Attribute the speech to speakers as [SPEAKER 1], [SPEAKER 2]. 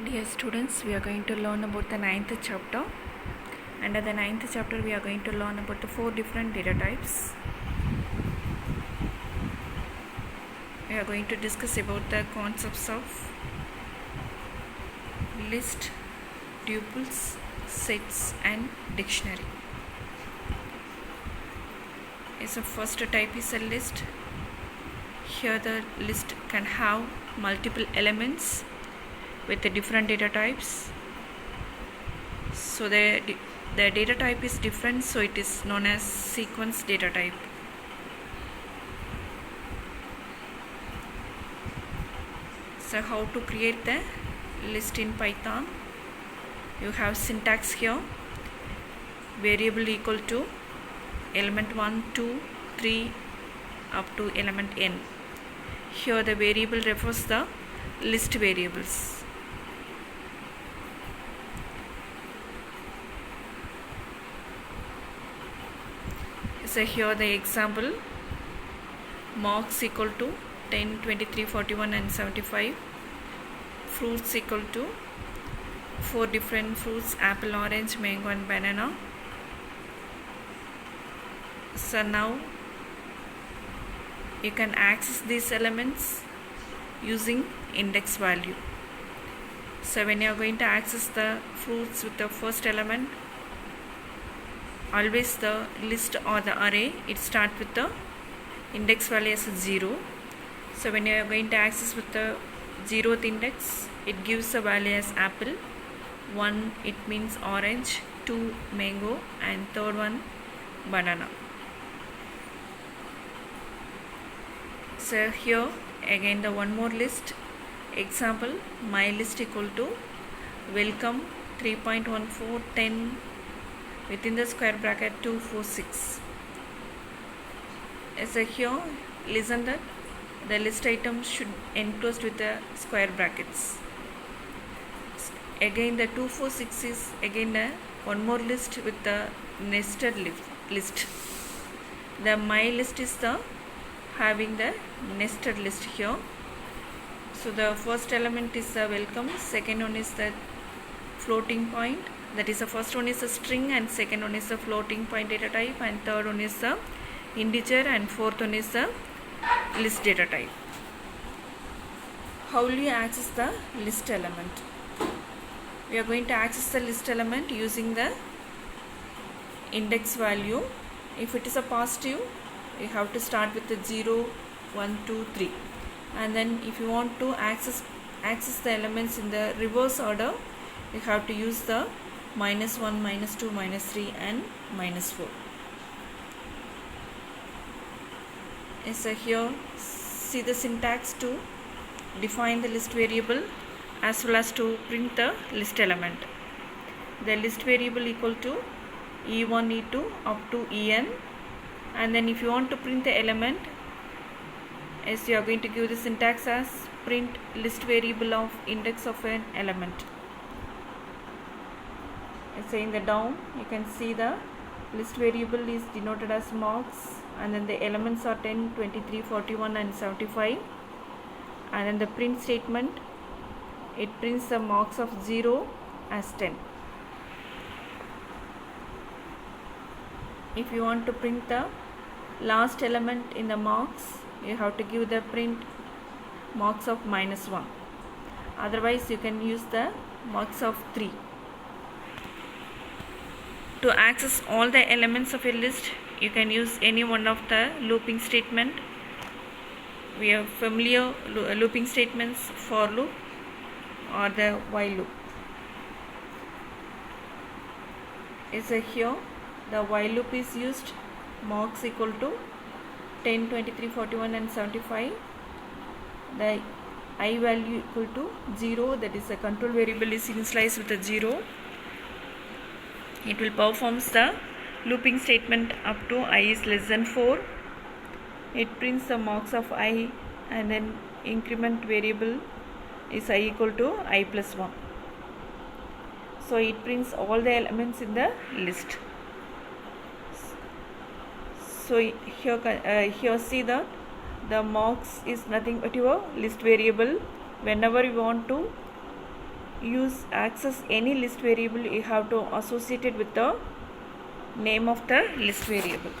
[SPEAKER 1] Dear students, we are going to learn about the 9th chapter. Under the 9th chapter, we are going to learn about the 4 different data types. We are going to discuss about the concepts of list, tuples, sets and dictionary. So first type is a list. Here the list can have multiple elements with the different data types. So the data type is different, so it is known as sequence data type. So how to create the list in Python? You have syntax here. Variable equal to element 1, 2, 3 up to element n. Here the variable refers the list variables. So here the example, marks equal to 10, 23, 41 and 75. Fruits equal to 4 different fruits, apple, orange, mango and banana. So now you can access these elements using index value. So when you are going to access the fruits with the first element, always the list or the array, it starts with the index value as 0. So when you are going to access with the 0th index, it gives the value as apple. 1 it means orange, 2 mango and third one banana. So here again the one more list. Example, my list equal to welcome 3.14 10 within the square bracket 246. So here listen that the list item should enclosed with the square brackets. Again the 246 is again one more list with the nested list. The my list is the having the nested list here. So the first element is the welcome, second one is the floating point, that is the first one is a string and second one is the floating point data type and third one is the integer and fourth one is the list data type. How will you access the list element? We are going to access the list element using the index value. If it is a positive, you have to start with the 0, 1, 2, 3. And then if you want to access the elements in the reverse order, you have to use the -1, -2, -3 and -4. So here see the syntax to define the list variable as well as to print the list element. The list variable equal to e1, e2 up to en, and then if you want to print the element, as you are going to give the syntax as print list variable of index of an element. So in the down you can see the list variable is denoted as marks, and then the elements are 10, 23, 41 and 75, and then the print statement, it prints the marks of 0 as 10. If you want to print the last element in the marks, you have to give the print marks of -1. Otherwise you can use the marks of 3. To access all the elements of a list, you can use any one of the looping statement. We are familiar looping statements, for loop or the while loop. Is here the while loop is used, marks equal to 10, 23, 41 and 75. The I value equal to 0, that is the control variable is initialized with a 0. It will performs the looping statement up to I is less than 4. It prints the marks of I, and then increment variable is I equal to I plus 1. So it prints all the elements in the list. So here see that the marks is nothing but your list variable. Whenever you want to use access any list variable, you have to associate it with the name of the list variable.